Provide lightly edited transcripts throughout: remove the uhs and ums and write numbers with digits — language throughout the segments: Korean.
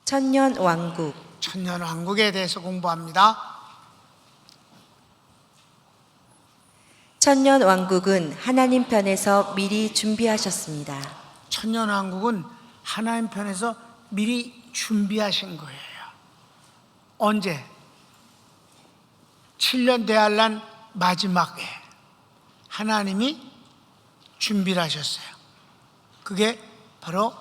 천년왕국. 천년왕국에 대해서 공부합니다. 천년왕국은 하나님 편에서 미리 준비하셨습니다. 천년왕국은 하나님 편에서 미리 준비하신 거예요. 언제? 7년 대환란 마지막에 하나님이 준비를 하셨어요. 그게 바로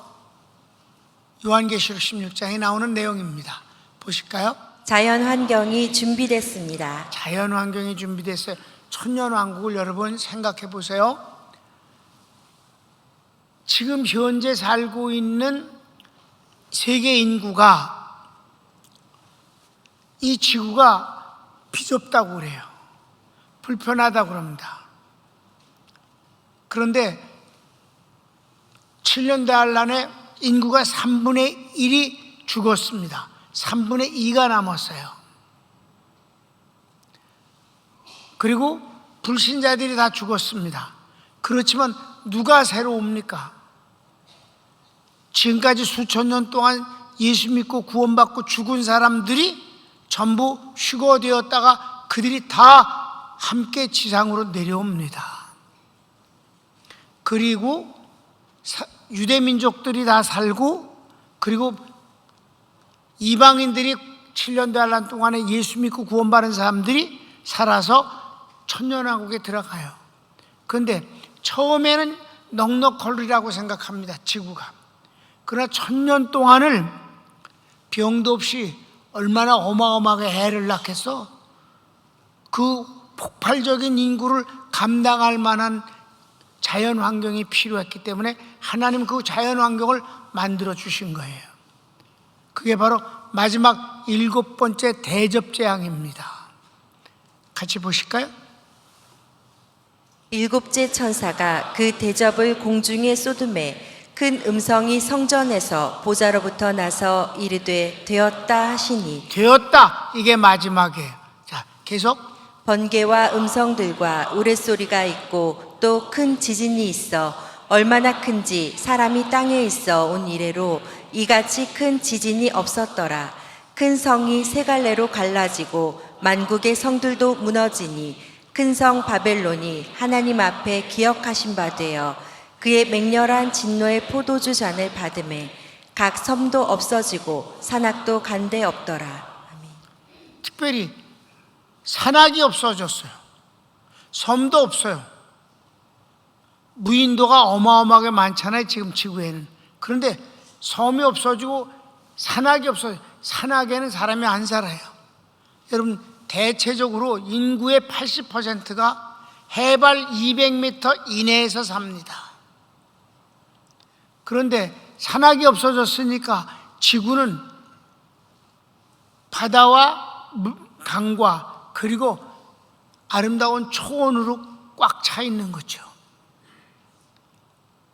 요한계시록 16장에 나오는 내용입니다. 보실까요? 자연환경이 준비됐습니다. 자연환경이 준비됐어요. 천년왕국을 여러분 생각해 보세요. 지금 현재 살고 있는 세계 인구가 이 지구가 비좁다고 그래요. 불편하다고 그럽니다. 그런데 7년 대환란에 인구가 3분의 1이 죽었습니다. 3분의 2가 남았어요. 그리고 불신자들이 다 죽었습니다. 그렇지만 누가 새로 옵니까? 지금까지 수천 년 동안 예수 믿고 구원받고 죽은 사람들이 전부 휴거되었다가 그들이 다 함께 지상으로 내려옵니다. 그리고 유대민족들이 다 살고, 그리고 이방인들이 7년 대환란 동안에 예수 믿고 구원받은 사람들이 살아서 천년왕국에 들어가요. 그런데 처음에는 넉넉거리라고 생각합니다, 지구가. 그러나 천년 동안을 병도 없이 얼마나 어마어마하게 해를 낳겠어. 그 폭발적인 인구를 감당할 만한 자연 환경이 필요했기 때문에 하나님 그 자연 환경을 만들어 주신 거예요. 그게 바로 마지막 7번째 대접재앙입니다. 같이 보실까요? 7째 천사가 그 대접을 공중에 쏟음에 큰 음성이 성전에서 보좌로부터 나서 이르되 되었다 하시니. 되었다, 이게 마지막이에요. 자, 계속. 번개와 음성들과 우레소리가 있고 또 큰 지진이 있어 얼마나 큰지 사람이 땅에 있어 온 이래로 이같이 큰 지진이 없었더라. 큰 성이 세 갈래로 갈라지고 만국의 성들도 무너지니 큰 성 바벨론이 하나님 앞에 기억하신 바 되어 그의 맹렬한 진노의 포도주 잔을 받음에 각 섬도 없어지고 산악도 간데 없더라. 아멘. 특별히 산악이 없어졌어요. 섬도 없어요. 무인도가 어마어마하게 많잖아요, 지금 지구에는. 그런데 섬이 없어지고 산악이 없어져요. 산악에는 사람이 안 살아요. 여러분, 대체적으로 인구의 80%가 해발 200m 이내에서 삽니다. 그런데 산악이 없어졌으니까 지구는 바다와 강과 그리고 아름다운 초원으로 꽉 차 있는 거죠.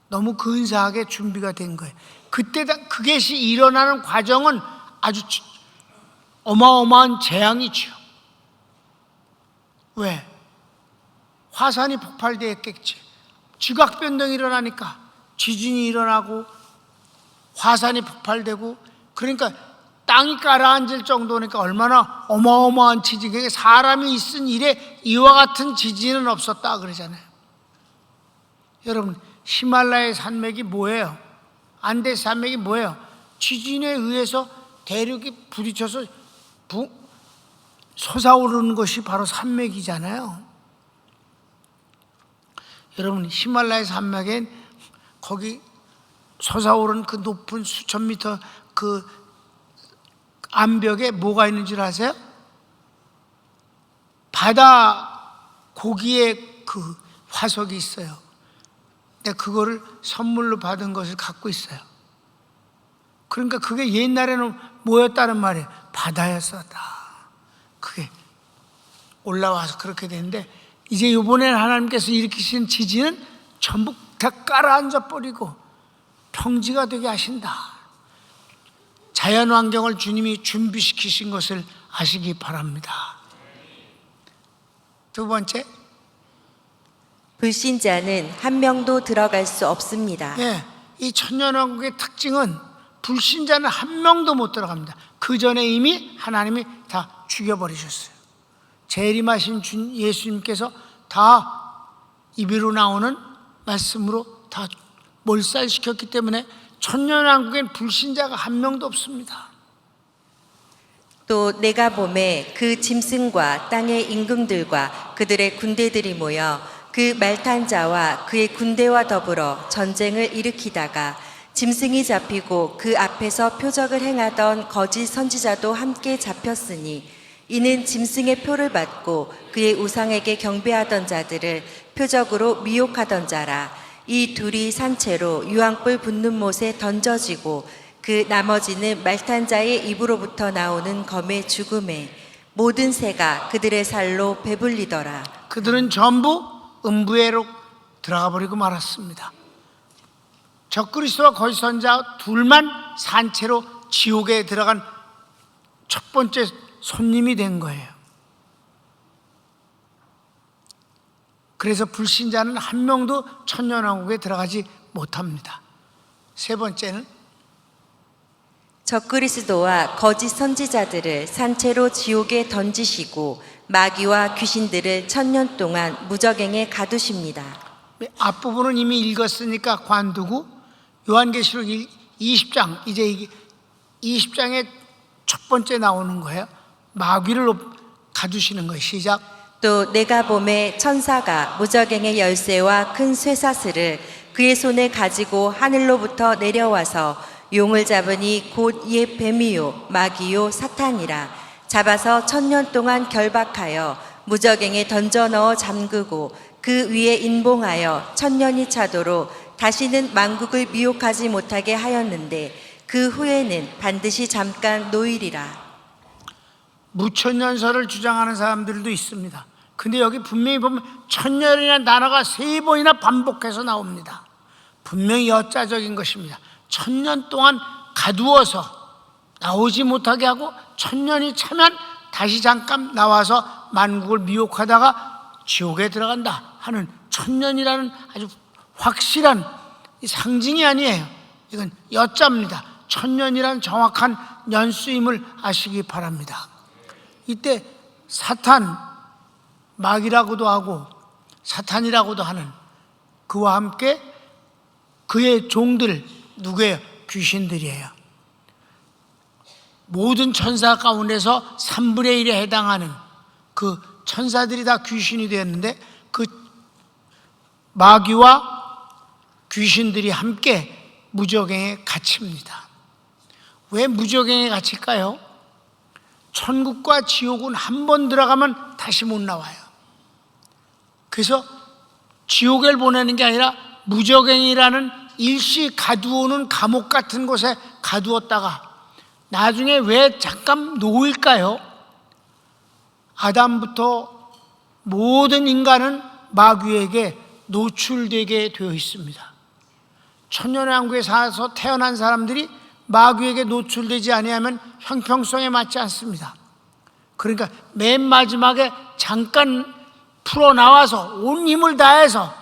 너무 근사하게 준비가 된 거예요. 그때 그것이 일어나는 과정은 아주 어마어마한 재앙이죠. 왜? 화산이 폭발되었겠지. 지각 변동이 일어나니까 지진이 일어나고 화산이 폭발되고, 그러니까 땅이 가라앉을 정도니까 얼마나 어마어마한 지진. 그게 사람이 있은 일에 이와 같은 지진은 없었다 그러잖아요. 여러분, 히말라야 산맥이 뭐예요? 안데스 산맥이 뭐예요? 지진에 의해서 대륙이 부딪혀서 솟아오르는 것이 바로 산맥이잖아요. 여러분, 히말라야 산맥엔 거기 솟아오르는 그 높은 수천 미터 그 암벽에 뭐가 있는 줄 아세요? 바다 고기의 그 화석이 있어요. 근데 그거를 선물로 받은 것을 갖고 있어요. 그러니까 그게 옛날에는 뭐였다는 말이에요? 바다였었다. 그게 올라와서 그렇게 되는데, 이제 이번에는 하나님께서 일으키신 지진은 전부 다 깔아앉아 버리고 평지가 되게 하신다. 자연 환경을 주님이 준비시키신 것을 아시기 바랍니다. 두 번째, 불신자는 한 명도 들어갈 수 없습니다. 이 천년왕국의 특징은 불신자는 한 명도 못 들어갑니다. 그 전에 이미 하나님이 다 죽여버리셨어요. 재림하신 예수님께서 다 입으로 나오는 말씀으로 다 몰살시켰기 때문에 천년왕국엔 불신자가 한 명도 없습니다. 또 내가 봄에 그 짐승과 땅의 임금들과 그들의 군대들이 모여 그 말탄 자와 그의 군대와 더불어 전쟁을 일으키다가 짐승이 잡히고 그 앞에서 표적을 행하던 거짓 선지자도 함께 잡혔으니 이는 짐승의 표를 받고 그의 우상에게 경배하던 자들을 표적으로 미혹하던 자라. 이 둘이 산채로 유황불 붙는 못에 던져지고 그 나머지는 말탄 자의 입으로부터 나오는 검의 죽음에 모든 새가 그들의 살로 배불리더라. 그들은 전부 음부에로 들어가 버리고 말았습니다. 적그리스도와 거짓 선지자 둘만 산채로 지옥에 들어간 첫 번째 손님이 된 거예요. 그래서 불신자는 한 명도 천년왕국에 들어가지 못합니다. 세 번째는 적그리스도와 거짓 선지자들을 산채로 지옥에 던지시고 마귀와 귀신들을 1000년 동안 무저갱에 가두십니다. 앞부분은 이미 읽었으니까 관두고 요한계시록 20장, 이제 20장에 첫 번째 나오는 거예요. 마귀를 가두시는 거예요. 시작. 또 내가 봄에 천사가 무저갱의 열쇠와 큰 쇠사슬을 그의 손에 가지고 하늘로부터 내려와서 용을 잡으니 곧 옛 뱀이요 마귀요 사탄이라. 잡아서 1000년 동안 결박하여 무저갱에 던져 넣어 잠그고 그 위에 인봉하여 1000년이 차도록 다시는 만국을 미혹하지 못하게 하였는데 그 후에는 반드시 잠깐 노일이라. 무천년설을 주장하는 사람들도 있습니다. 근데 여기 분명히 보면 천년이라는 단어가 3번이나 반복해서 나옵니다. 분명히 여자적인 것입니다. 1000년 동안 가두어서 나오지 못하게 하고 1000년이 차면 다시 잠깐 나와서 만국을 미혹하다가 지옥에 들어간다 하는 1000년이라는 아주 확실한 상징이 아니에요. 이건 여자입니다. 1000년이라는 정확한 연수임을 아시기 바랍니다. 이때 사탄, 마귀라고도 하고 사탄이라고도 하는 그와 함께 그의 종들, 누구예요? 귀신들이에요. 모든 천사 가운데서 3분의 1에 해당하는 그 천사들이 다 귀신이 되었는데 그 마귀와 귀신들이 함께 무저갱에 갇힙니다. 왜 무저갱에 갇힐까요? 천국과 지옥은 한 번 들어가면 다시 못 나와요. 그래서 지옥에 보내는 게 아니라 무저갱이라는 일시 가두어놓은 감옥 같은 곳에 가두었다가 나중에 왜 잠깐 놓을까요? 아담부터 모든 인간은 마귀에게 노출되게 되어 있습니다. 천년왕국에 살아서 태어난 사람들이 마귀에게 노출되지 아니하면 형평성에 맞지 않습니다. 그러니까 맨 마지막에 잠깐 풀어나와서 온 힘을 다해서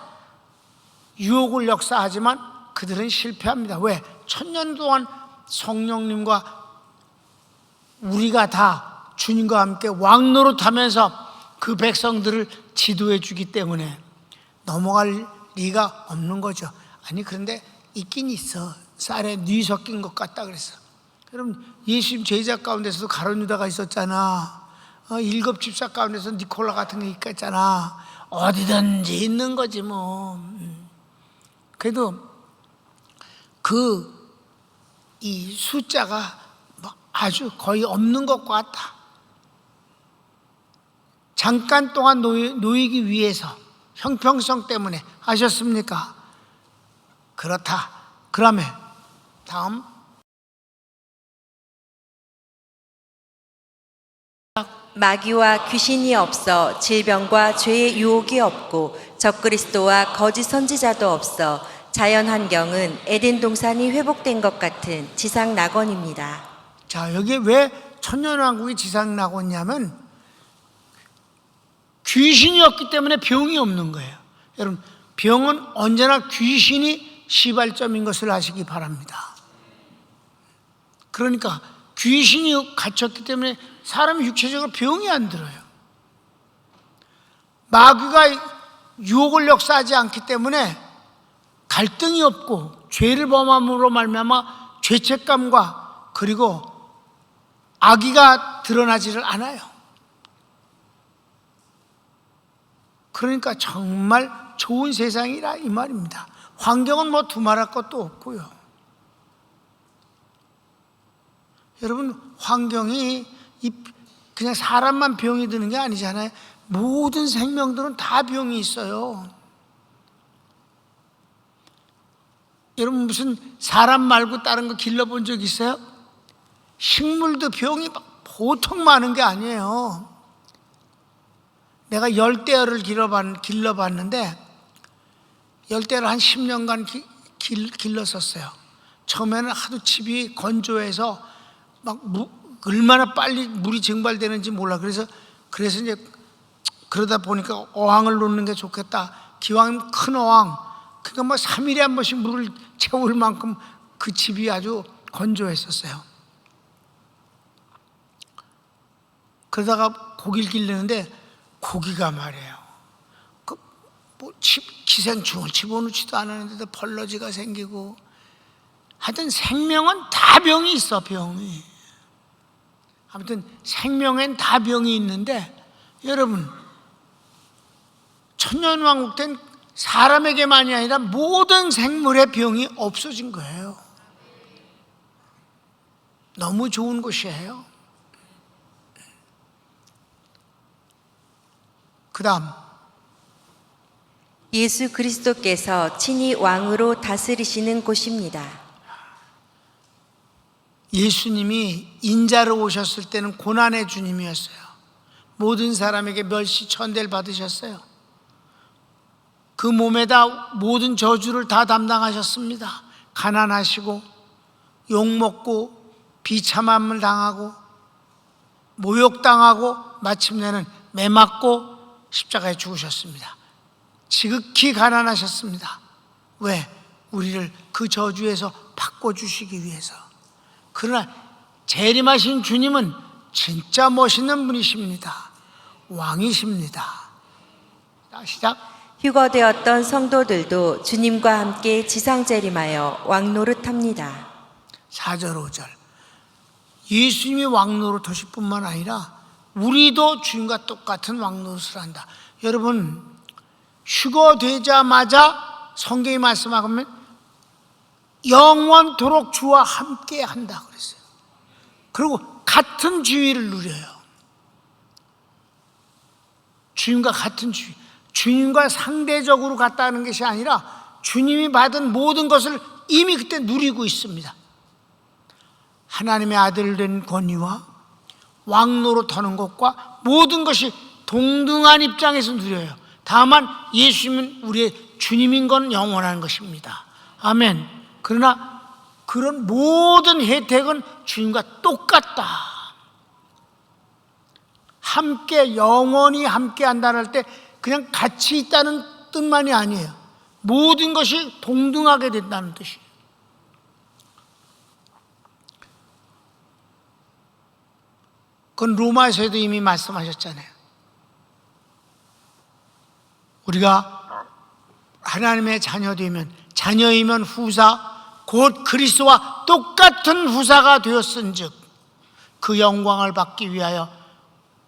유혹을 역사하지만 그들은 실패합니다. 왜? 1000년 동안 성령님과 우리가 다 주님과 함께 왕노릇하면서 그 백성들을 지도해 주기 때문에 넘어갈 리가 없는 거죠. 아니 그런데 있긴 있어. 쌀에 뉘 섞인 것 같다 그랬어. 그럼 예수님 제자 가운데서도 가룟 유다가 있었잖아. 일곱 집사 가운데서 니콜라 같은 게 있겠잖아. 어디든지 있는 거지 뭐. 그래도 이 숫자가 아주 거의 없는 것 같다. 잠깐 동안 놓이기 위해서 형평성 때문에 하셨습니까? 그렇다. 그러면 다음 마귀와 귀신이 없어 질병과 죄의 유혹이 없고 적그리스도와 거짓 선지자도 없어 자연 환경은 에덴 동산이 회복된 것 같은 지상 낙원입니다. 자, 여기에 왜 천년왕국이 지상 낙원이냐면 귀신이 없기 때문에 병이 없는 거예요. 여러분, 병은 언제나 귀신이 시발점인 것을 아시기 바랍니다. 그러니까 귀신이 갇혔기 때문에 사람이 육체적으로 병이 안 들어요. 마귀가 유혹을 역사하지 않기 때문에 갈등이 없고 죄를 범함으로 말미암아 죄책감과 그리고 악의가 드러나지를 않아요. 그러니까 정말 좋은 세상이라 이 말입니다. 환경은 뭐 두말할 것도 없고요. 여러분, 환경이 그냥 사람만 병이 드는 게 아니잖아요. 모든 생명들은 다 병이 있어요. 여러분, 무슨 사람 말고 다른 거 길러본 적 있어요? 식물도 병이 보통 많은 게 아니에요. 내가 열대어를 길러봤는데 열대어를 한 10년간 길렀었어요. 처음에는 하도 집이 건조해서 막 얼마나 빨리 물이 증발되는지 몰라. 그래서 이제 그러다 보니까 어항을 놓는 게 좋겠다. 기왕이면 큰 어항. 그러니까 뭐 3일에 한 번씩 물을 채울 만큼 그 집이 아주 건조했었어요. 그러다가 고기를 기르는데 고기가 말이에요. 기생충을 집어넣지도 않았는데도 벌러지가 생기고, 하여튼 생명은 다 병이 있어, 병이. 아무튼 생명엔 다 병이 있는데, 여러분, 천년왕국 된 사람에게만이 아니라 모든 생물의 병이 없어진 거예요. 너무 좋은 곳이에요. 그 다음, 예수 그리스도께서 친히 왕으로 다스리시는 곳입니다. 예수님이 인자로 오셨을 때는 고난의 주님이었어요. 모든 사람에게 멸시 천대를 받으셨어요. 그 몸에다 모든 저주를 다 담당하셨습니다. 가난하시고 욕먹고 비참함을 당하고 모욕당하고 마침내는 매 맞고 십자가에 죽으셨습니다. 지극히 가난하셨습니다. 왜? 우리를 그 저주에서 바꿔주시기 위해서. 그러나 재림하신 주님은 진짜 멋있는 분이십니다. 왕이십니다. 자, 시작. 휴거되었던 성도들도 주님과 함께 지상 재림하여 왕노릇합니다. 4절 5절. 예수님이 왕노릇하실 뿐만 아니라 우리도 주님과 똑같은 왕노릇을 한다. 여러분, 휴거되자마자 성경이 말씀하면 영원토록 주와 함께 한다 그랬어요. 그리고 같은 지위를 누려요. 주님과 같은 지위. 주님과 상대적으로 같다는 것이 아니라 주님이 받은 모든 것을 이미 그때 누리고 있습니다. 하나님의 아들 된 권위와 왕노릇하는 것과 모든 것이 동등한 입장에서 누려요. 다만 예수님은 우리의 주님인 건 영원한 것입니다. 아멘. 그러나 그런 모든 혜택은 주님과 똑같다. 함께, 영원히 함께 한다는 할 때 그냥 같이 있다는 뜻만이 아니에요. 모든 것이 동등하게 된다는 뜻이에요. 그건 로마에서도 이미 말씀하셨잖아요. 우리가 하나님의 자녀이면 후사 곧 그리스도와 똑같은 후사가 되었은즉 그 영광을 받기 위하여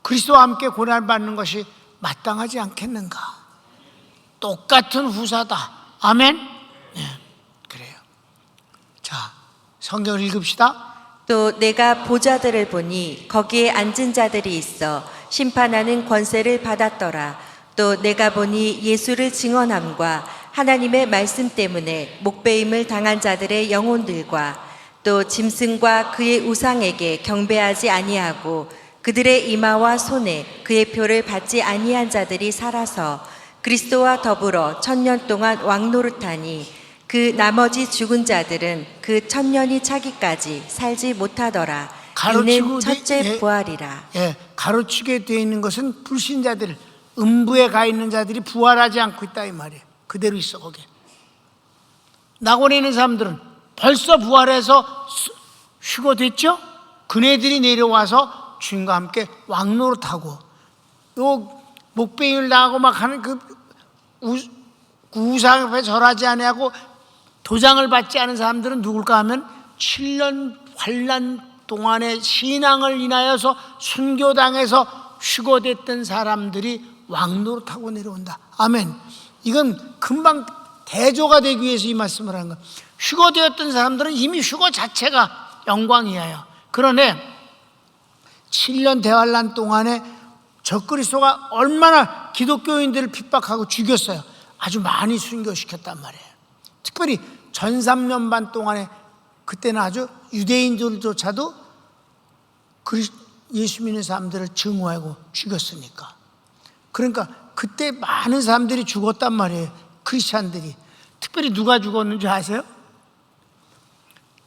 그리스도와 함께 고난을 받는 것이 마땅하지 않겠는가. 똑같은 후사다. 아멘. 네, 그래요. 자, 성경을 읽읍시다. 또 내가 보좌들을 보니 거기에 앉은 자들이 있어 심판하는 권세를 받았더라. 또 내가 보니 예수를 증언함과 하나님의 말씀 때문에 목배임을 당한 자들의 영혼들과 또 짐승과 그의 우상에게 경배하지 아니하고 그들의 이마와 손에 그의 표를 받지 아니한 자들이 살아서 그리스도와 더불어 1000년 동안 왕노릇하니 그 나머지 죽은 자들은 그 1000년이 차기까지 살지 못하더라. 이는 첫째 부활이라. 가로치게 되어 있는 것은 불신자들, 음부에 가 있는 자들이 부활하지 않고 있다 이 말이에요. 그대로 있어 거기에. 낙원에 있는 사람들은 벌써 부활해서 휴거됐죠? 그네들이 내려와서 주님과 함께 왕노릇하고 요 목베임을 당하고 막 하는 그 우상 앞에 절하지 아니하고 도장을 받지 않은 사람들은 누굴까 하면 7년 환난 동안의 신앙을 인하여서 순교당해서 휴거됐던 사람들이 왕노릇하고 내려온다. 아멘. 이건 금방 대조가 되기 위해서 이 말씀을 하는 거예요. 휴거되었던 사람들은 이미 휴거 자체가 영광이에요. 그러나 7년 대환란 동안에 적그리스도가 얼마나 기독교인들을 핍박하고 죽였어요. 아주 많이 순교시켰단 말이에요. 특별히 전 3년 반 동안에 그때는 아주 유대인들조차도 예수 믿는 사람들을 증오하고 죽였으니까. 그러니까 그때 많은 사람들이 죽었단 말이에요. 크리스찬들이. 특별히 누가 죽었는지 아세요?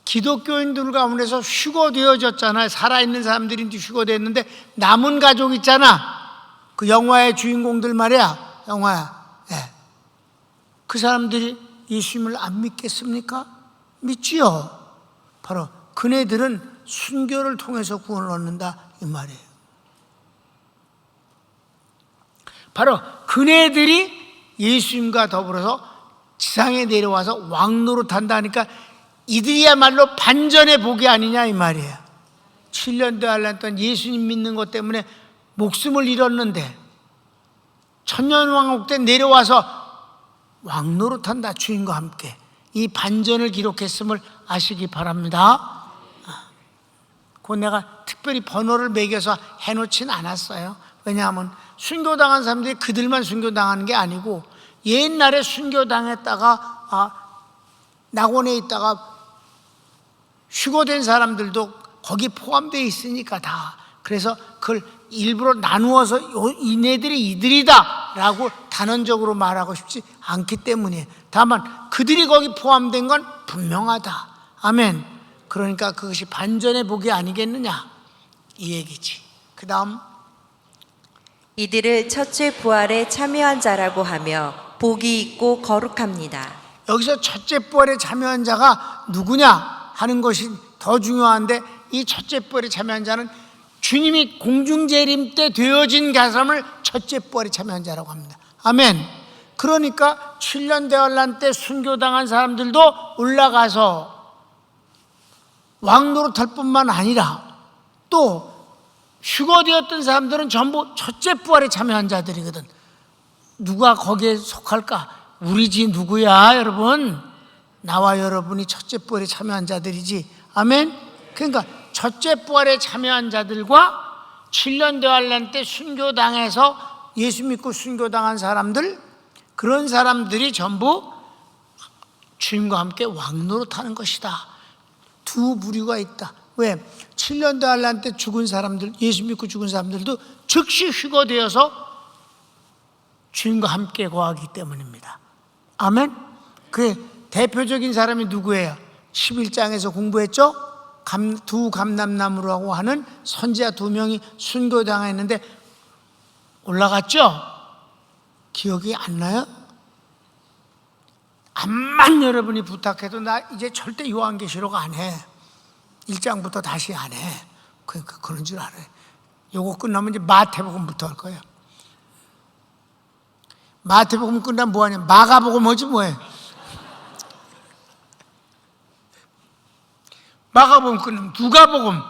기독교인들 가운데서 휴거되어졌잖아요. 살아있는 사람들이 휴거됐는데 남은 가족 있잖아. 그 영화의 주인공들 말이야. 영화야. 네. 그 사람들이 예수님을 안 믿겠습니까? 믿지요. 바로 그네들은 순교를 통해서 구원을 얻는다 이 말이에요. 바로 그네들이 예수님과 더불어서 지상에 내려와서 왕노릇한다 하니까 이들이야말로 반전의 복이 아니냐 이 말이에요. 7년도 할란 동안 예수님 믿는 것 때문에 목숨을 잃었는데 천년왕국 때 내려와서 왕노릇한다. 주님과 함께. 이 반전을 기록했음을 아시기 바랍니다. 그 내가 특별히 번호를 매겨서 해놓진 않았어요. 왜냐하면 순교당한 사람들이 그들만 순교당하는 게 아니고 옛날에 순교당했다가 낙원에 있다가 휴거된 사람들도 거기 포함되어 있으니까 다. 그래서 그걸 일부러 나누어서 이네들이 이들이다 라고 단언적으로 말하고 싶지 않기 때문에, 다만 그들이 거기 포함된 건 분명하다. 아멘. 그러니까 그것이 반전의 복이 아니겠느냐 이 얘기지. 그 다음, 이들을 첫째 부활에 참여한 자라고 하며 복이 있고 거룩합니다. 여기서 첫째 부활에 참여한 자가 누구냐 하는 것이 더 중요한데, 이 첫째 부활에 참여한 자는 주님이 공중재림 때 되어진 사람을 첫째 부활에 참여한 자라고 합니다. 아멘. 그러니까 7년 대환란 때 순교당한 사람들도 올라가서 왕노릇할 뿐만 아니라 또 휴거되었던 사람들은 전부 첫째 부활에 참여한 자들이거든. 누가 거기에 속할까? 우리지 누구야 여러분? 나와 여러분이 첫째 부활에 참여한 자들이지. 아멘. 그러니까 첫째 부활에 참여한 자들과 7년 대환란 때 순교당해서 예수 믿고 순교당한 사람들, 그런 사람들이 전부 주님과 함께 왕노릇하는 것이다. 두 부류가 있다. 왜? 7년 대환란 때 죽은 사람들, 예수 믿고 죽은 사람들도 즉시 휴거되어서 주님과 함께 거하기 때문입니다. 아멘. 그 대표적인 사람이 누구예요? 11장에서 공부했죠? 두 감람나무라고 하는 선지자 2명이 순교당했는데 올라갔죠? 기억이 안 나요? 암만 여러분이 부탁해도 나 이제 절대 요한계시록 안 해. 1장부터 다시 안 해. 그러니까 그런 줄 알아요. 요거 끝나면 이제 마태복음부터 할 거예요. 마태복음 끝나면 뭐하냐? 마가복음 하지 뭐해. 마가복음 끝나면 누가복음.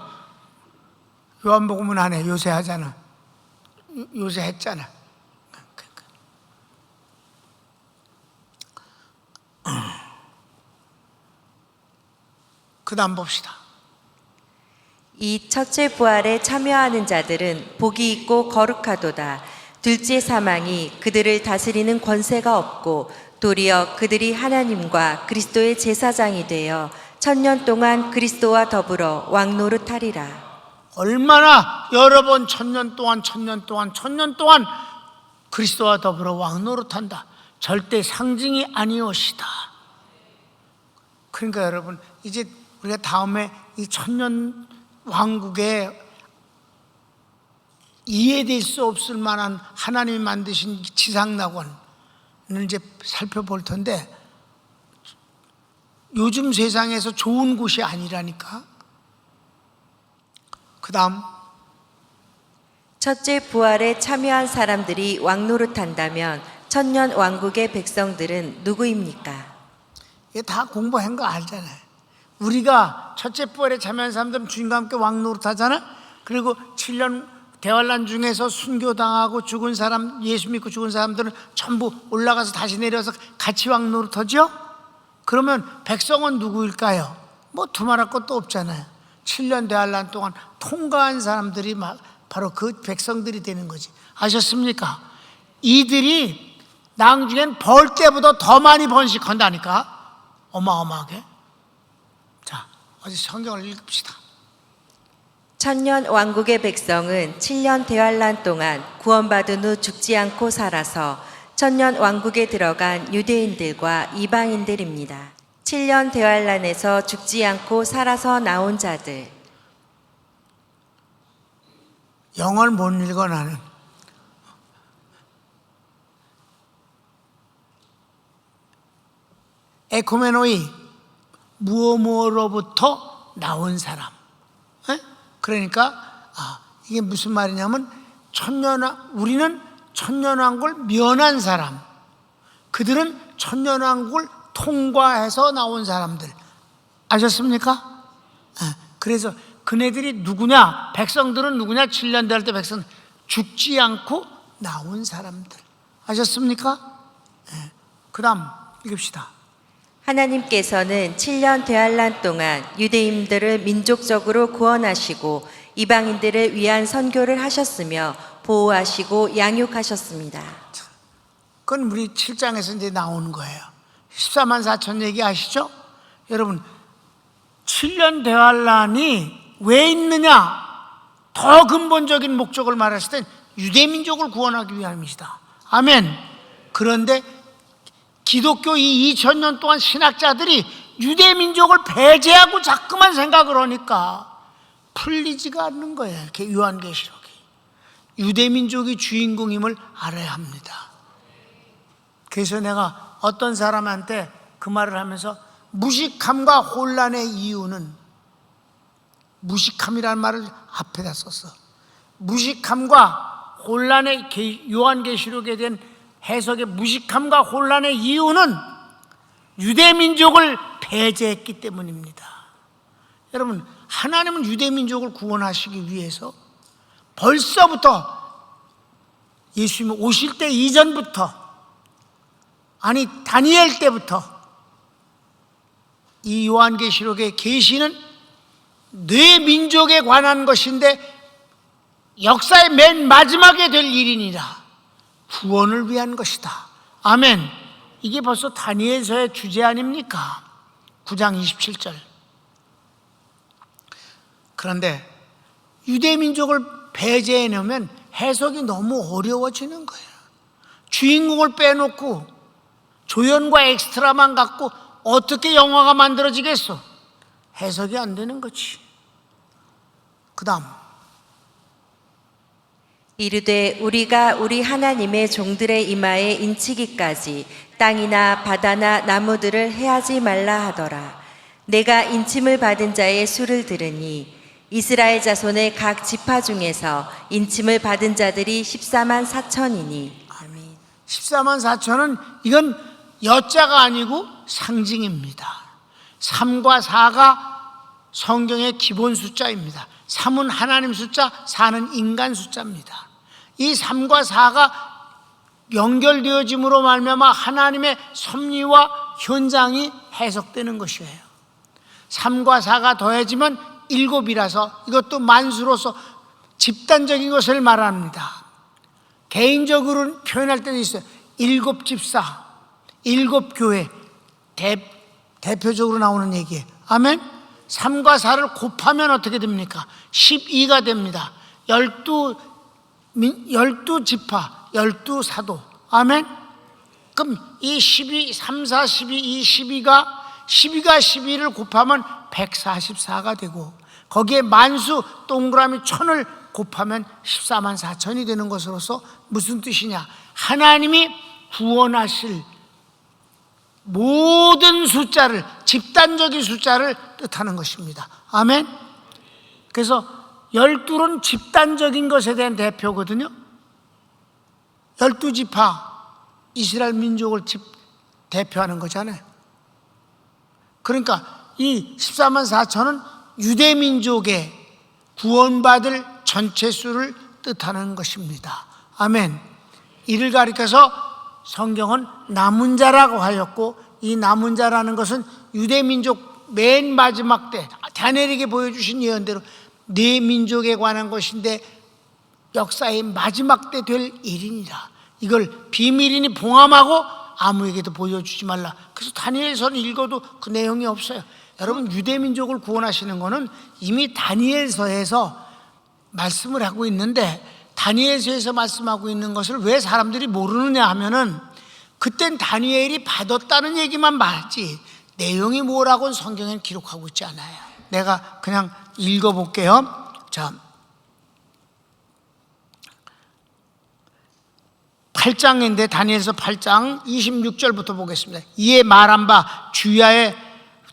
요한복음은 안 해. 요새 하잖아. 요새 했잖아. 그 다음 봅시다. 이 첫째 부활에 참여하는 자들은 복이 있고 거룩하도다. 둘째 사망이 그들을 다스리는 권세가 없고 도리어 그들이 하나님과 그리스도의 제사장이 되어 천년 동안 그리스도와 더불어 왕노릇하리라. 얼마나 여러 번 천년 동안 그리스도와 더불어 왕노릇한다. 절대 상징이 아니오시다. 그러니까 여러분, 이제 우리가 다음에 이 천년 왕국에 이해될 수 없을 만한 하나님이 만드신 지상낙원을 이제 살펴볼 텐데, 요즘 세상에서 좋은 곳이 아니라니까. 그 다음 첫째 부활에 참여한 사람들이 왕노릇한다면 천년 왕국의 백성들은 누구입니까? 이게 다 공부한 거 알잖아요. 우리가 첫째 부활에 참여한 사람들은 주님과 함께 왕노릇하잖아. 그리고 7년 대환란 중에서 순교당하고 죽은 사람, 예수 믿고 죽은 사람들은 전부 올라가서 다시 내려서 같이 왕노릇하죠. 그러면 백성은 누구일까요? 뭐 두말할 것도 없잖아요. 7년 대환란 동안 통과한 사람들이 바로 그 백성들이 되는 거지. 아셨습니까? 이들이 나중엔 벌 때보다 더 많이 번식한다니까. 어마어마하게. 자, 어디 성경을 읽읍시다. 천년 왕국의 백성은 7년 대환란 동안 구원받은 후 죽지 않고 살아서 천년 왕국에 들어간 유대인들과 이방인들입니다. 7년 대환란에서 죽지 않고 살아서 나온 자들. 영어를 못 읽어 나는. 에코메노이, 무엇으로부터 나온 사람. 그러니까 이게 무슨 말이냐면 우리는 천년왕국을 면한 사람, 그들은 천년왕국을 통과해서 나온 사람들. 아셨습니까? 그래서 그네들이 누구냐? 백성들은 누구냐? 7년 될 때 백성 죽지 않고 나온 사람들. 아셨습니까? 그 다음 읽읍시다. 하나님께서는 7년 대환란 동안 유대인들을 민족적으로 구원하시고 이방인들을 위한 선교를 하셨으며 보호하시고 양육하셨습니다. 그건 우리 7장에서 이제 나오는 거예요. 14만 4천 얘기 아시죠? 여러분, 7년 대환란이 왜 있느냐? 더 근본적인 목적을 말했을 땐 유대민족을 구원하기 위함이시다. 아멘. 그런데 기독교 이 2000년 동안 신학자들이 유대민족을 배제하고 자꾸만 생각을 하니까 풀리지가 않는 거예요. 이렇게 요한계시록이. 유대민족이 주인공임을 알아야 합니다. 그래서 내가 어떤 사람한테 그 말을 하면서 무식함과 혼란의 이유는, 무식함이라는 말을 앞에다 썼어. 무식함과 혼란의, 요한계시록에 대한 해석의 무식함과 혼란의 이유는 유대민족을 배제했기 때문입니다. 여러분, 하나님은 유대민족을 구원하시기 위해서 벌써부터 예수님이 오실 때 이전부터, 아니 다니엘 때부터 이 요한계시록의 계시는 네 민족에 관한 것인데 역사의 맨 마지막에 될 일이니라. 구원을 위한 것이다. 아멘. 이게 벌써 다니엘서의 주제 아닙니까? 9장 27절. 그런데 유대민족을 배제해 놓으면 해석이 너무 어려워지는 거예요. 주인공을 빼놓고 조연과 엑스트라만 갖고 어떻게 영화가 만들어지겠어? 해석이 안 되는 거지. 그 다음, 이르되 우리가 우리 하나님의 종들의 이마에 인치기까지 땅이나 바다나 나무들을 해하지 말라 하더라. 내가 인침을 받은 자의 수를 들으니 이스라엘 자손의 각 지파 중에서 인침을 받은 자들이 14만 4천이니. 아멘. 14만 4천은 이건 여자가 아니고 상징입니다. 3과 4가 성경의 기본 숫자입니다. 3은 하나님 숫자, 4는 인간 숫자입니다. 이 3과 4가 연결되어짐으로 말미암아 하나님의 섭리와 현장이 해석되는 것이에요. 3과 4가 더해지면 7이라서 이것도 만수로서 집단적인 것을 말합니다. 개인적으로 표현할 때도 있어요. 7집사, 7교회, 대표적으로 나오는 얘기예요. 아멘. 3과 4를 곱하면 어떻게 됩니까? 12가 됩니다. 12지파, 12사도. 아멘. 그럼 이 12, 3, 4, 12, 이 12가 12를 곱하면 144가 되고, 거기에 만수 동그라미 1000을 곱하면 14만 4천이 되는 것으로서 무슨 뜻이냐? 하나님이 구원하실 모든 숫자를, 집단적인 숫자를 뜻하는 것입니다. 아멘. 그래서 12는 집단적인 것에 대한 대표거든요. 12지파 이스라엘 민족을 대표하는 거잖아요. 그러니까 이 14만 4천은 유대 민족의 구원받을 전체 수를 뜻하는 것입니다. 아멘. 이를 가리켜서 성경은 남은 자라고 하였고, 이 남은 자라는 것은 유대 민족 맨 마지막 때 다니엘에게 보여주신 예언대로 네 민족에 관한 것인데 역사의 마지막 때 될 일이니라. 이걸 비밀이니 봉함하고 아무에게도 보여주지 말라. 그래서 다니엘서는 읽어도 그 내용이 없어요. 여러분, 유대 민족을 구원하시는 것은 이미 다니엘서에서 말씀을 하고 있는데, 다니엘서에서 말씀하고 있는 것을 왜 사람들이 모르느냐 하면은 그땐 다니엘이 받았다는 얘기만 말지 내용이 뭐라고는 성경에는 기록하고 있지 않아요. 내가 그냥 읽어볼게요. 자, 8장인데 다니엘서 8장 26절부터 보겠습니다. 이에 말한 바 주야에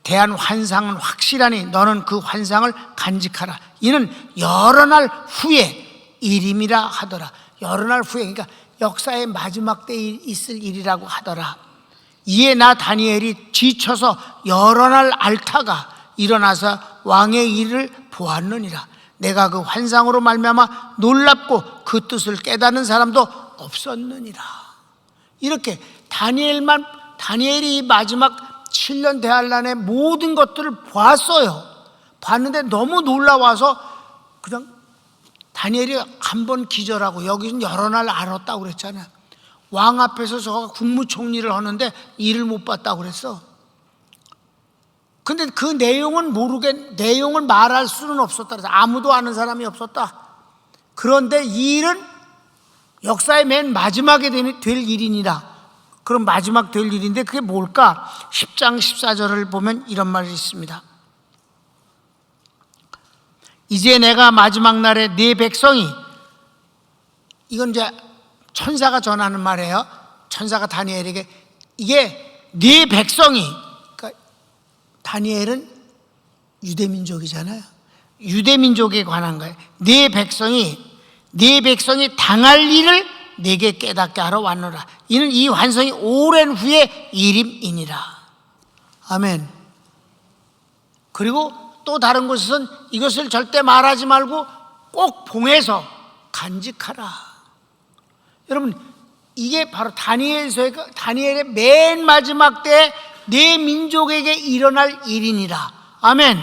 대한 환상은 확실하니 너는 그 환상을 간직하라. 이는 여러 날 후에 일임이라 하더라. 여러 날 후에, 그러니까 역사의 마지막 때에 있을 일이라고 하더라. 이에 나 다니엘이 지쳐서 여러 날 앓다가 일어나서 왕의 일을 보았느니라. 내가 그 환상으로 말미암아 놀랍고 그 뜻을 깨닫는 사람도 없었느니라. 이렇게 다니엘이 이 마지막 7년 대환란의 모든 것들을 봤어요. 봤는데 너무 놀라워서 그냥 다니엘이 한 번 기절하고, 여기는 여러 날 앓았다고 그랬잖아요. 왕 앞에서 저가 국무총리를 하는데 일을 못 봤다고 그랬어. 근데 그 내용은 내용을 말할 수는 없었다. 아무도 아는 사람이 없었다. 그런데 이 일은 역사의 맨 마지막에 될 일이니라. 그럼 마지막 될 일인데 그게 뭘까? 10장 14절을 보면 이런 말이 있습니다. 이제 내가 마지막 날에 네 백성이, 이건 이제 천사가 전하는 말이에요. 천사가 다니엘에게, 이게 네 백성이, 그러니까 다니엘은 유대민족이잖아요. 유대민족에 관한 거예요. 네 백성이 당할 일을 내게 깨닫게 하러 왔노라. 이는 이 환상이 오랜 후에 일임이니라. 아멘. 그리고 또 다른 곳에서는 이것을 절대 말하지 말고 꼭 봉해서 간직하라. 여러분, 이게 바로 다니엘의 맨 마지막 때 내 민족에게 일어날 일이니라. 아멘.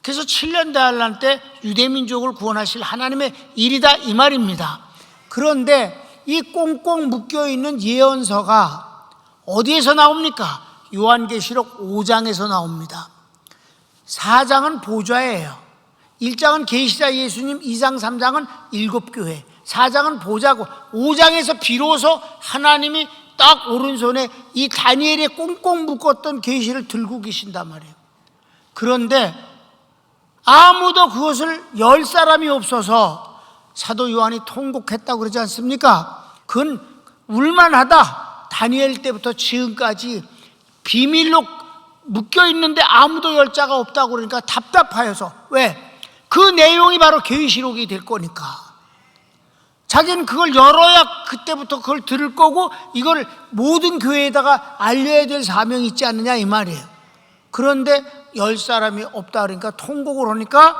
그래서 7년 대환란 때 유대민족을 구원하실 하나님의 일이다, 이 말입니다. 그런데 이 꽁꽁 묶여있는 예언서가 어디에서 나옵니까? 요한계시록 5장에서 나옵니다. 4장은 보좌예요. 1장은 계시자 예수님, 2장 3장은 7교회, 4장은 보좌고, 5장에서 비로소 하나님이 딱 오른손에 이 다니엘의 꽁꽁 묶었던 계시를 들고 계신단 말이에요. 그런데 아무도 그것을 열 사람이 없어서 사도 요한이 통곡했다고 그러지 않습니까? 그건 울만하다. 다니엘 때부터 지금까지 비밀로 묶여있는데 아무도 열 자가 없다고 그러니까 답답하여서. 왜? 그 내용이 바로 계시록이 될 거니까. 자기는 그걸 열어야 그때부터 그걸 들을 거고, 이걸 모든 교회에다가 알려야 될 사명이 있지 않느냐, 이 말이에요. 그런데 열 사람이 없다 그러니까 통곡을 하니까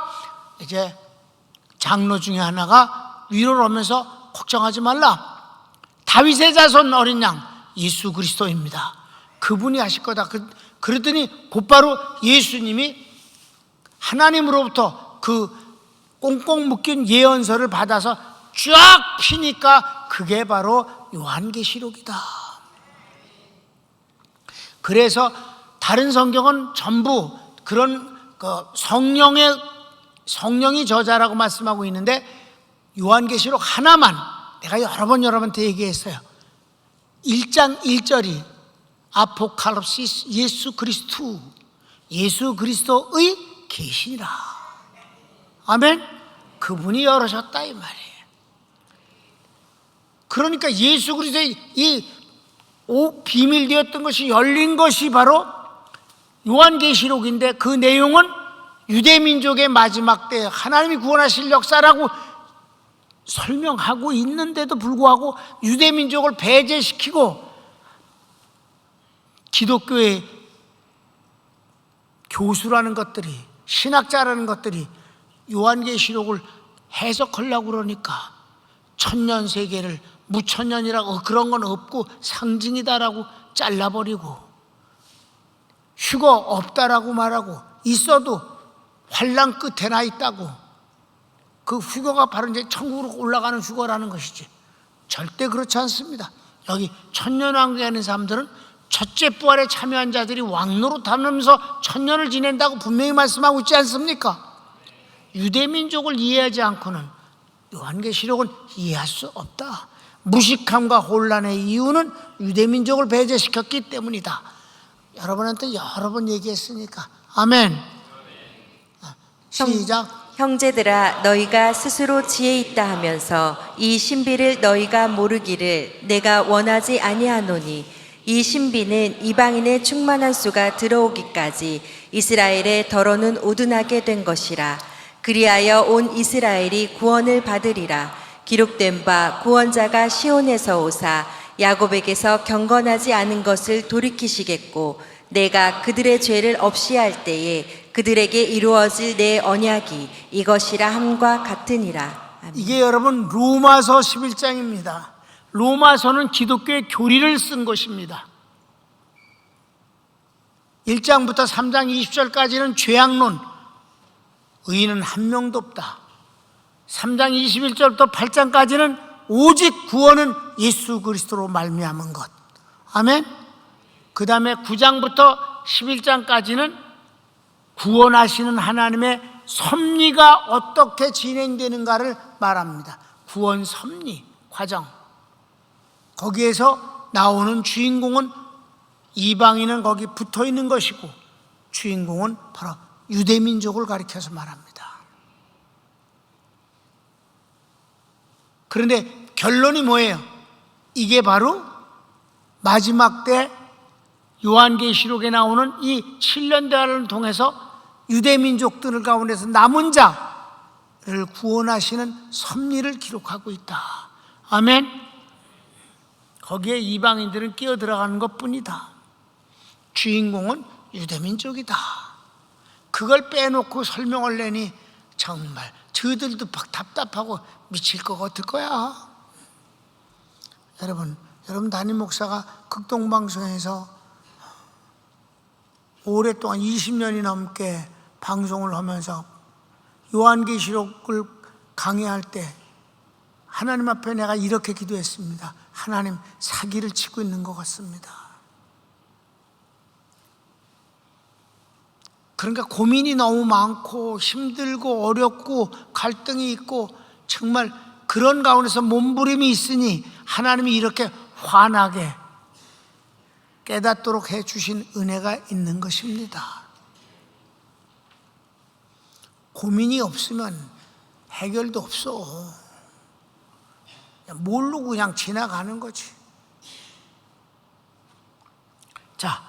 이제 장로 중에 하나가 위로를 하면서 걱정하지 말라. 다윗의 자손 어린 양 예수 그리스도입니다. 그분이 하실 거다. 그러더니 곧바로 예수님이 하나님으로부터 그 꽁꽁 묶인 예언서를 받아서 쫙 피니까 그게 바로 요한계시록이다. 그래서 다른 성경은 전부 그런 성령이 저자라고 말씀하고 있는데, 요한계시록 하나만 내가 여러 번한테 얘기했어요. 1장 1절이 아포칼립시스 예수 그리스도의 계시니라. 아멘. 그분이 열으셨다, 이 말이에요. 그러니까 예수 그리스도의 이 비밀되었던 것이 열린 것이 바로 요한계시록인데, 그 내용은 유대민족의 마지막 때 하나님이 구원하실 역사라고 설명하고 있는데도 불구하고 유대민족을 배제시키고 기독교의 교수라는 것들이, 신학자라는 것들이 요한계시록을 해석하려고 그러니까 천년세계를 무천년이라고 그런 건 없고 상징이다라고 잘라버리고, 휴거 없다라고 말하고, 있어도 환란 끝에나 있다고, 그 휴거가 바로 이제 천국으로 올라가는 휴거라는 것이지, 절대 그렇지 않습니다. 여기 천년왕국에 있는 사람들은 첫째 부활에 참여한 자들이 왕노릇하면서 천년을 지낸다고 분명히 말씀하고 있지 않습니까? 유대민족을 이해하지 않고는 요한계시록은 이해할 수 없다. 무식함과 혼란의 이유는 유대민족을 배제시켰기 때문이다. 여러분한테 여러 번 얘기했으니까. 아멘. 시작. 형제들아, 너희가 스스로 지혜 있다 하면서 이 신비를 너희가 모르기를 내가 원하지 아니하노니, 이 신비는 이방인의 충만한 수가 들어오기까지 이스라엘의 더러는 오둔하게 된 것이라. 그리하여 온 이스라엘이 구원을 받으리라. 기록된 바 구원자가 시온에서 오사 야곱에게서 경건하지 않은 것을 돌이키시겠고, 내가 그들의 죄를 없이 할 때에 그들에게 이루어질 내 언약이 이것이라 함과 같으니라. 아멘. 이게 여러분 로마서 11장입니다. 로마서는 기독교의 교리를 쓴 것입니다. 1장부터 3장 20절까지는 죄악론, 의인은 한 명도 없다. 3장 21절부터 8장까지는 오직 구원은 예수 그리스도로 말미암은 것. 아멘. 그 다음에 9장부터 11장까지는 구원하시는 하나님의 섭리가 어떻게 진행되는가를 말합니다. 구원 섭리 과정. 거기에서 나오는 주인공은, 이방인은 거기 붙어 있는 것이고 주인공은 바로 유대민족을 가리켜서 말합니다. 그런데 결론이 뭐예요? 이게 바로 마지막 때 요한계시록에 나오는 이 7년 대화를 통해서 유대민족들 가운데서 남은 자를 구원하시는 섭리를 기록하고 있다. 아멘. 거기에 이방인들은 끼어들어가는 것뿐이다. 주인공은 유대민족이다. 그걸 빼놓고 설명을 내니 정말 저들도 막 답답하고 미칠 것 같을 거야. 여러분 담임 목사가 극동방송에서 오랫동안 20년이 넘게 방송을 하면서 요한계시록을 강의할 때 하나님 앞에 내가 이렇게 기도했습니다. 하나님, 사기를 치고 있는 것 같습니다. 그러니까 고민이 너무 많고 힘들고 어렵고 갈등이 있고 정말 그런 가운데서 몸부림이 있으니 하나님이 이렇게 환하게 깨닫도록 해주신 은혜가 있는 것입니다. 고민이 없으면 해결도 없어. 모르고 그냥 지나가는 거지. 자,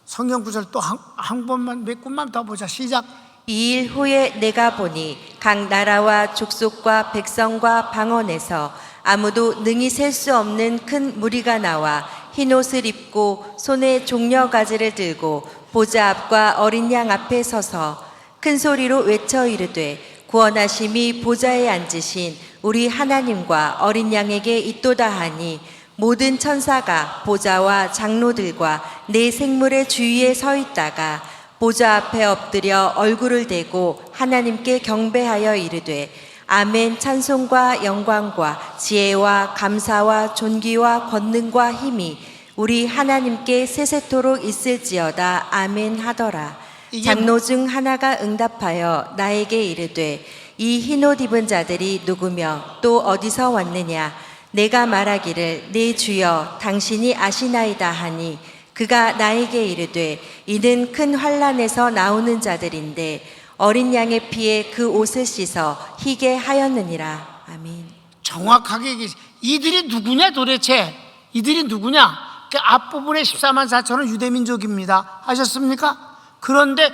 성경 구절 또 한 번만, 몇 군만 더 보자. 시작. 2일 후에 내가 보니 각 나라와 족속과 백성과 방언에서 아무도 능히 셀 수 없는 큰 무리가 나와 흰 옷을 입고 손에 종려가지를 들고 보좌 앞과 어린 양 앞에 서서 큰 소리로 외쳐 이르되, 구원하심이 보좌에 앉으신 우리 하나님과 어린 양에게 있도다 하니, 모든 천사가 보좌와 장로들과 네 생물의 주위에 서 있다가 보좌 앞에 엎드려 얼굴을 대고 하나님께 경배하여 이르되, 아멘. 찬송과 영광과 지혜와 감사와 존귀와 권능과 힘이 우리 하나님께 세세토록 있을지어다. 아멘 하더라. 장로 중 하나가 응답하여 나에게 이르되, 이 흰옷 입은 자들이 누구며 또 어디서 왔느냐? 내가 말하기를 네 주여 당신이 아시나이다 하니, 그가 나에게 이르되, 이는 큰 환난에서 나오는 자들인데 어린 양의 피에 그 옷을 씻어 희게 하였느니라. 아멘. 정확하게 얘기해. 이들이 누구냐 도대체? 이들이 누구냐? 그 앞부분에 14만 4천은 유대민족입니다. 아셨습니까? 그런데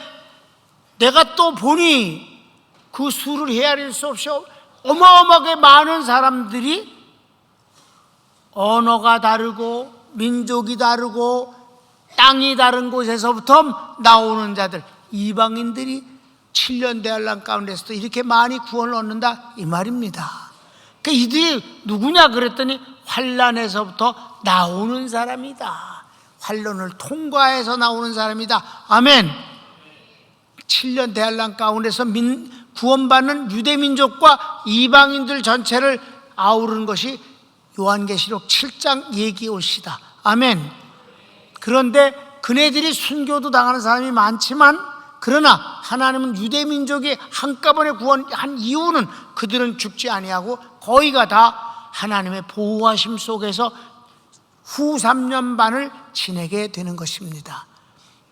내가 또 보니 그 수를 헤아릴 수 없이 어마어마하게 많은 사람들이 언어가 다르고 민족이 다르고 땅이 다른 곳에서부터 나오는 자들, 이방인들이 7년 대환란 가운데서도 이렇게 많이 구원을 얻는다 이 말입니다. 그러니까 이들이 누구냐 그랬더니 환란에서부터 나오는 사람이다. 환란을 통과해서 나오는 사람이다. 아멘. 7년 대환란 가운데서 구원받는 유대민족과 이방인들 전체를 아우르는 것이 요한계시록 7장 얘기올시다. 아멘. 그런데 그네들이 순교도 당하는 사람이 많지만, 그러나 하나님은 유대민족이 한꺼번에 구원한 이유는 그들은 죽지 아니하고 거의가 다 하나님의 보호하심 속에서 후 3년 반을 지내게 되는 것입니다.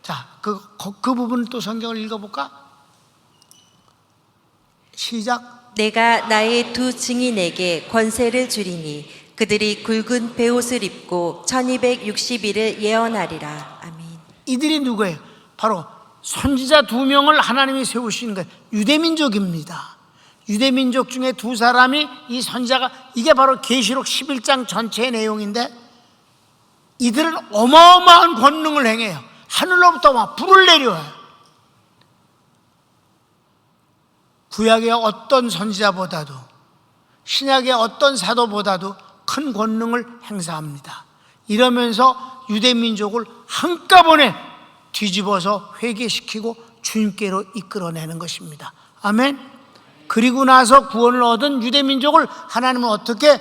자, 그 부분을 또 성경을 읽어볼까? 시작. 내가 나의 두 증인에게 권세를 주리니 그들이 굵은 베옷을 입고 1260일을 예언하리라. 아멘. 이들이 누구예요? 바로 선지자 2명을 하나님이 세우신 거예요. 유대민족입니다. 유대민족 중에 2사람이 이 선지자가, 이게 바로 계시록 11장 전체의 내용인데, 이들은 어마어마한 권능을 행해요. 하늘로부터 막 불을 내려와요. 구약의 어떤 선지자보다도 신약의 어떤 사도보다도 큰 권능을 행사합니다. 이러면서 유대민족을 한꺼번에 뒤집어서 회개시키고 주님께로 이끌어내는 것입니다. 아멘. 그리고 나서 구원을 얻은 유대민족을 하나님은 어떻게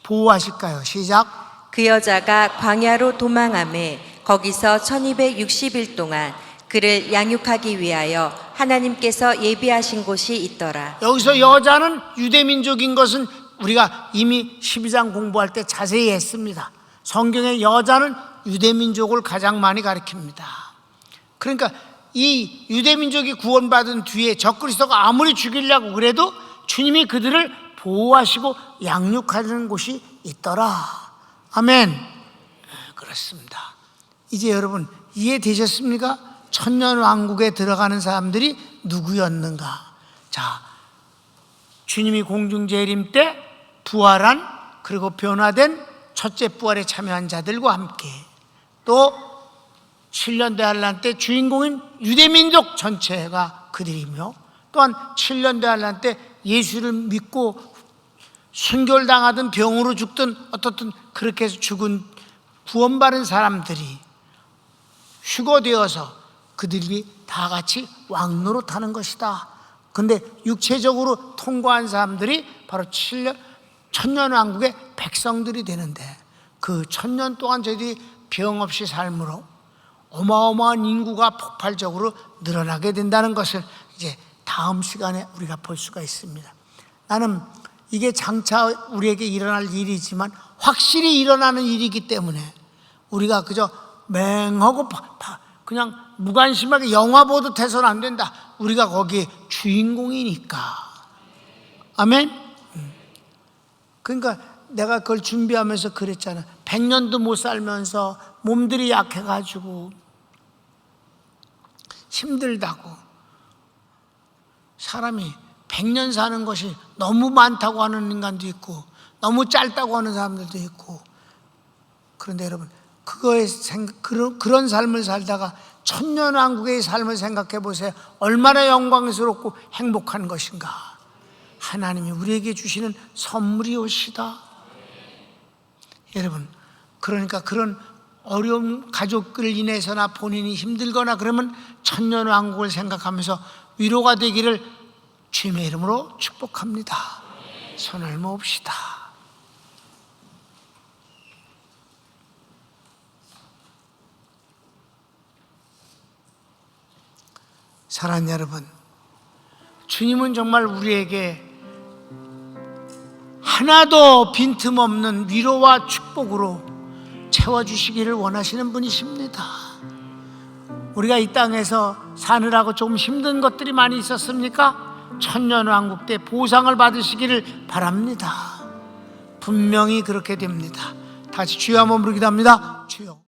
보호하실까요? 시작. 그 여자가 광야로 도망하매 거기서 1260일 동안 그를 양육하기 위하여 하나님께서 예비하신 곳이 있더라. 여기서 여자는 유대민족인 것은 우리가 이미 12장 공부할 때 자세히 했습니다. 성경의 여자는 유대민족을 가장 많이 가리킵니다. 그러니까 이 유대민족이 구원받은 뒤에 적그리스도가 아무리 죽이려고 그래도 주님이 그들을 보호하시고 양육하는 곳이 있더라. 아멘. 그렇습니다. 이제 여러분 이해되셨습니까? 천년왕국에 들어가는 사람들이 누구였는가? 자, 주님이 공중재림 때 부활한, 그리고 변화된 첫째 부활에 참여한 자들과 함께, 또 7년 대환란 때 주인공인 유대민족 전체가 그들이며, 또한 7년 대환란 때 예수를 믿고 순교를 당하든 병으로 죽든 어떻든 그렇게 해서 죽은 구원받은 사람들이 휴거되어서 그들이 다 같이 왕노릇하는 것이다. 근데 육체적으로 통과한 사람들이 바로 천년왕국의 백성들이 되는데, 그 1000년 동안 저희들이 병 없이 삶으로 어마어마한 인구가 폭발적으로 늘어나게 된다는 것을 이제 다음 시간에 우리가 볼 수가 있습니다. 나는 이게 장차 우리에게 일어날 일이지만 확실히 일어나는 일이기 때문에 우리가 그저 맹하고 그냥 무관심하게 영화 보듯 해서는 안 된다. 우리가 거기에 주인공이니까. 아멘. 그러니까 내가 그걸 준비하면서 그랬잖아. 100년도 못 살면서 몸들이 약해가지고 힘들다고. 사람이 100년 사는 것이 너무 많다고 하는 인간도 있고 너무 짧다고 하는 사람들도 있고. 그런데 여러분, 그런 삶을 살다가 천년왕국의 삶을 생각해 보세요. 얼마나 영광스럽고 행복한 것인가. 하나님이 우리에게 주시는 선물이옵시다. 여러분, 그러니까 그런 어려운 가족을 인해서나 본인이 힘들거나 그러면 천년왕국을 생각하면서 위로가 되기를 주님의 이름으로 축복합니다. 손을 모읍시다. 사랑하는 여러분, 주님은 정말 우리에게 하나도 빈틈없는 위로와 축복으로 채워주시기를 원하시는 분이십니다. 우리가 이 땅에서 사느라고 조금 힘든 것들이 많이 있었습니까? 천년왕국 때 보상을 받으시기를 바랍니다. 분명히 그렇게 됩니다. 다시 주여 한번 부르기도 합니다. 주여.